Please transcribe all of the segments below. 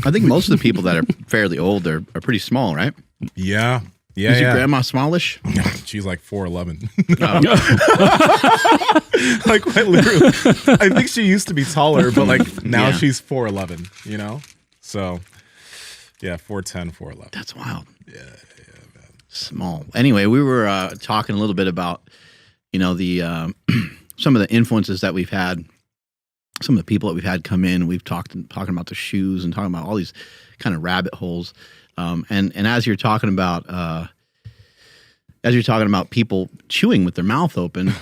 I think most of the people that are fairly old are pretty small, right? Yeah. Is your grandma smallish? She's like 4'11". Like quite literally. I think she used to be taller, but like now she's 4'11", you know? So yeah, 4'10", 4'11". That's wild. Yeah, man. Small. Anyway, we were talking a little bit about, the some of the influences that we've had, some of the people that we've had come in. We've talking about the shoes and talking about all these kind of rabbit holes. And as you're talking about people chewing with their mouth open,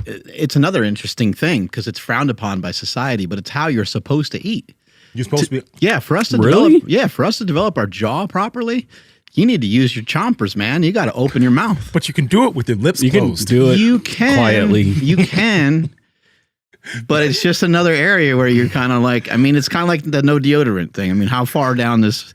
it's another interesting thing because it's frowned upon by society, but it's how you're supposed to eat. You're supposed to be. Yeah, for us to develop our jaw properly, you need to use your chompers, man. You got to open your mouth. But you can do it with your lips closed. Can do it. You can quietly. You can. But it's just another area where you're kind of like, it's kind of like the no deodorant thing. How far down this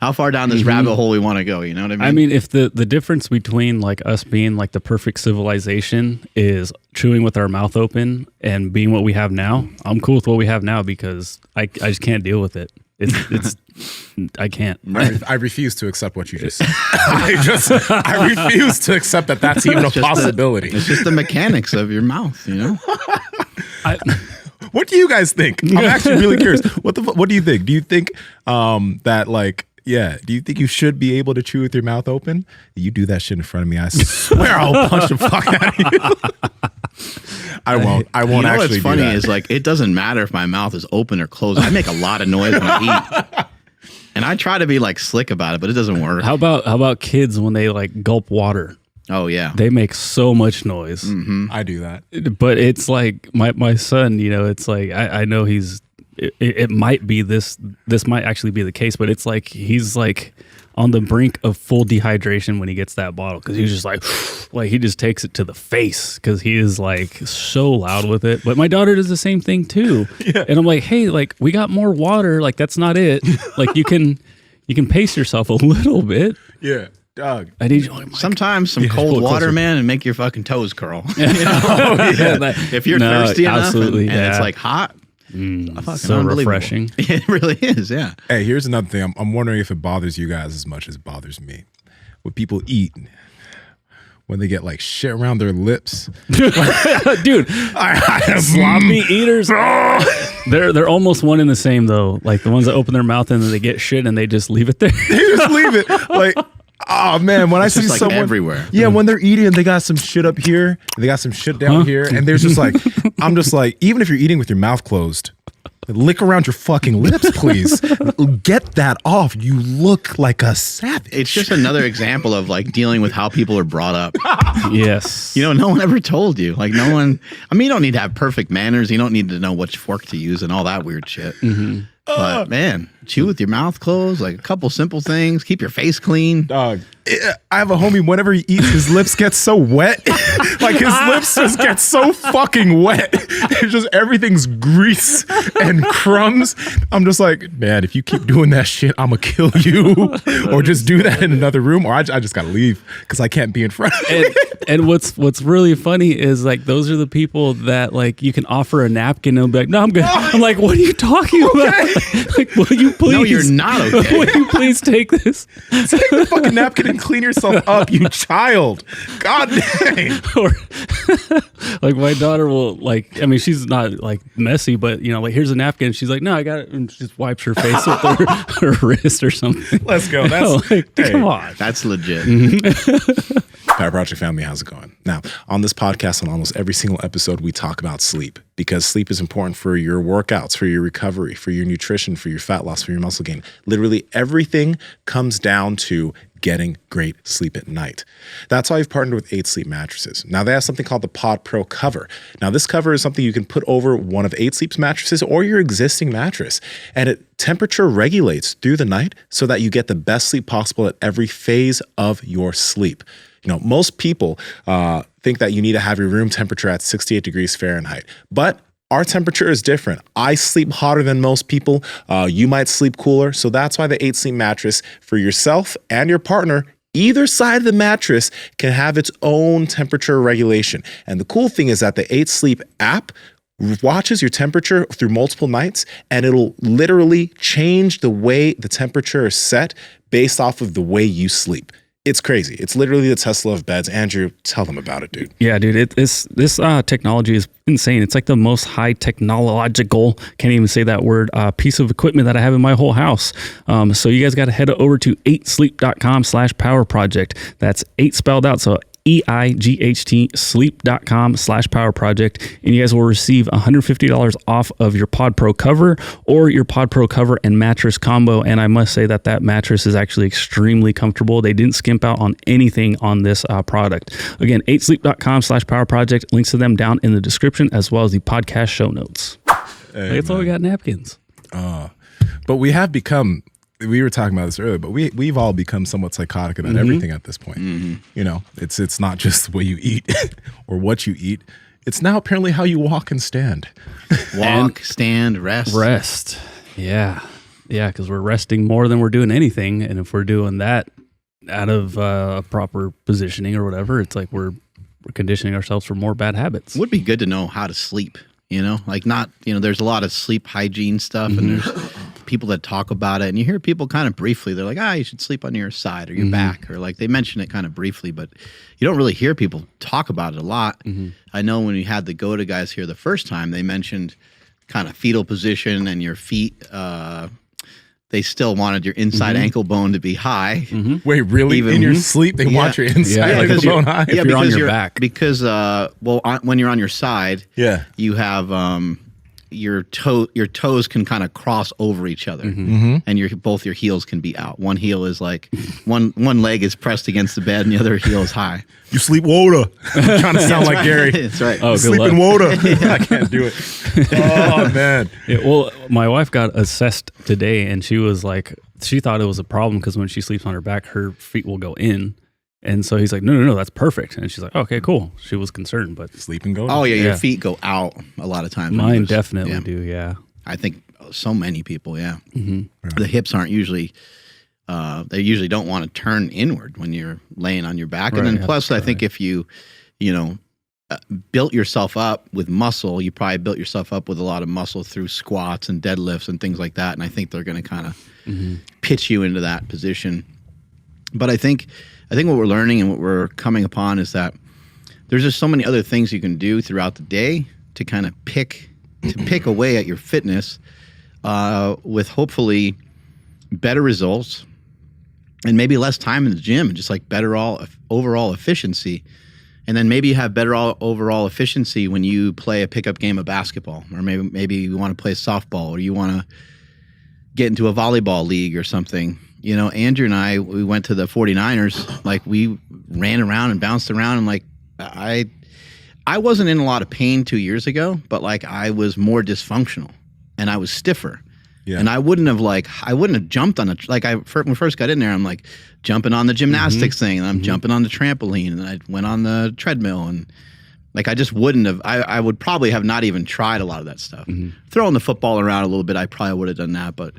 rabbit hole we want to go, you know what I mean? If the difference between like us being like the perfect civilization is chewing with our mouth open and being what we have now, I'm cool with what we have now because I just can't deal with it. It's I can't. I refuse to accept what you just said. I refuse to accept that that's even a possibility. It's just the mechanics of your mouth, you know? What do you guys think? I'm actually really curious. What do you think? Do you think that like, do you think you should be able to chew with your mouth open? You do that shit in front of me, I swear I'll punch the fuck out of you. I won't actually what's funny is like, it doesn't matter if my mouth is open or closed. I make a lot of noise when I eat. And I try to be like slick about it, but it doesn't work. How about kids when they like gulp water? Oh yeah. They make so much noise. Mm-hmm. I do that. But it's like my son, it's like I know it might be this might actually be the case, but it's like he's like on the brink of full dehydration when he gets that bottle because he's just like he just takes it to the face because he is like so loud with it. But my daughter does the same thing too. Yeah. And I'm like, hey, like we got more water. Like that's not it. Like you can pace yourself a little bit. Yeah. Dog. I need sometimes some cold water, man, and make your fucking toes curl. If you're thirsty enough and it's like hot. So refreshing. It really is, yeah. Hey, here's another thing. I'm wondering if it bothers you guys as much as it bothers me. When people eat, when they get like shit around their lips. Dude, sloppy eaters. They're almost one and the same though. Like the ones that open their mouth and then they get shit and they just leave it there. They just leave it. Like, oh man, when it's I see like someone everywhere. Yeah, when they're eating, they got some shit up here, they got some shit down here, and there's just like, I'm just like, even if you're eating with your mouth closed, lick around your fucking lips, please. Get that off. You look like a savage. It's just another example of like dealing with how people are brought up. Yes. No one ever told you. Like no one. You don't need to have perfect manners. You don't need to know which fork to use and all that weird shit. Mm-hmm. But man, chew with your mouth closed, like a couple simple things. Keep your face clean. Dog. I have a homie, whenever he eats, his lips get so wet. Like his lips just get so fucking wet. It's just everything's grease and crumbs. I'm just like, man, if you keep doing that shit, I'm gonna kill you. Or just do that in another room, or I just gotta leave because I can't be in front of it. And what's really funny is like those are the people that like you can offer a napkin and they'll be like, no, I'm good. I'm like, what are you talking about? Like, will you please? No, you're not okay. Will you please take this? Take the fucking napkin and clean yourself up, you child. God dang. Or like my daughter will like, she's not like messy, but like here's a napkin. She's like, no, I got it, and she just wipes her face with her wrist or something. Let's go. That's come on. That's legit. Power Project family, how's it going? Now, on this podcast, on almost every single episode, we talk about sleep because sleep is important for your workouts, for your recovery, for your nutrition, for your fat loss, for your muscle gain. Literally everything comes down to getting great sleep at night. That's why I've partnered with 8 Sleep mattresses. Now, they have something called the Pod Pro cover. Now, this cover is something you can put over one of 8 Sleep's mattresses or your existing mattress, and it temperature regulates through the night so that you get the best sleep possible at every phase of your sleep. Most people think that you need to have your room temperature at 68 degrees Fahrenheit, but our temperature is different. I sleep hotter than most people. You might sleep cooler. So that's why the 8 Sleep mattress for yourself and your partner, either side of the mattress can have its own temperature regulation. And the cool thing is that the 8 Sleep app watches your temperature through multiple nights, and it'll literally change the way the temperature is set based off of the way you sleep. It's crazy. It's literally the Tesla of beds. Andrew, tell them about it, dude. Yeah, dude. This technology is insane. It's like the most high technological, can't even say that word, piece of equipment that I have in my whole house. So you guys got to head over to 8sleep.com/power project. That's 8 spelled out. So EIGHT sleep.com/power project, and you guys will receive $150 off of your Pod Pro cover or your Pod Pro cover and mattress combo. And I must say that mattress is actually extremely comfortable. They didn't skimp out on anything on this product. Again, 8sleep.com/power project. Links to them down in the description as well as the podcast show notes. Hey, that's all we got, napkins. But we have become, we were talking about this earlier, but we've all become somewhat psychotic about everything at this point. You know, it's not just the way you eat or what you eat. It's now apparently how you walk and stand. Walk, stand, rest. Yeah, because we're resting more than we're doing anything, and if we're doing that out of proper positioning or whatever, it's like we're conditioning ourselves for more bad habits. It would be good to know how to sleep. You know, like not, there's a lot of sleep hygiene stuff, and there's people that talk about it, and you hear people kind of briefly, they're like, you should sleep on your side or your back, or like they mention it kind of briefly, but you don't really hear people talk about it a lot. I know when we had the GOTA guys here the first time, they mentioned kind of fetal position and your feet, they still wanted your inside ankle bone to be high. Wait, really? In your sleep, they want your inside ankle bone high? If you're on your back. Because, when you're on your side, you have your toes can kind of cross over each other, and both your heels can be out. One heel is like, one leg is pressed against the bed, and the other heel is high. You sleep water. I'm trying to sound like Gary. That's right. Oh, sleep in water. I can't do it. Oh, man. Yeah, well, my wife got assessed today, and she was like, she thought it was a problem because when she sleeps on her back, her feet will go in. And so he's like, no, that's perfect. And she's like, okay, cool. She was concerned, but sleep and go. Oh yeah, your feet go out a lot of times. Mine definitely do. Yeah, I think so many people. Yeah, the hips aren't usually. They usually don't want to turn inward when you're laying on your back, and then plus, I think if you built yourself up with muscle, you probably built yourself up with a lot of muscle through squats and deadlifts and things like that. And I think they're going to kind of pitch you into that position. But I think what we're learning and what we're coming upon is that there's just so many other things you can do throughout the day to kind of pick away at your fitness with hopefully better results and maybe less time in the gym and just like better overall efficiency. And then maybe you have better overall efficiency when you play a pickup game of basketball, or maybe you want to play softball, or you want to get into a volleyball league or something. Andrew and I, we went to the 49ers, like we ran around and bounced around, and like I wasn't in a lot of pain 2 years ago, but like I was more dysfunctional and I was stiffer. Yeah. And I wouldn't have jumped on when we first got in there, I'm like jumping on the gymnastics thing, and I'm jumping on the trampoline, and I went on the treadmill, and like I just wouldn't have, I would probably have not even tried a lot of that stuff. Throwing the football around a little bit, I probably would have done that, but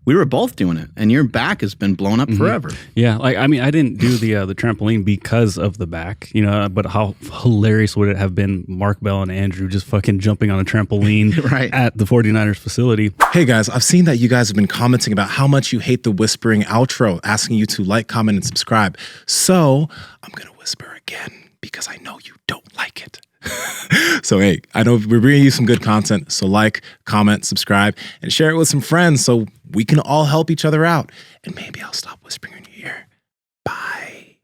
we were both doing it, and your back has been blown up forever. Yeah, like I mean, I didn't do the trampoline because of the back, but how hilarious would it have been, Mark Bell and Andrew just fucking jumping on a trampoline at the 49ers facility. Hey guys, I've seen that you guys have been commenting about how much you hate the whispering outro, asking you to like, comment, and subscribe. So I'm gonna whisper again because I know you don't like it. So hey, I know we're bringing you some good content, so like, comment, subscribe, and share it with some friends so we can all help each other out. And maybe I'll stop whispering in your ear.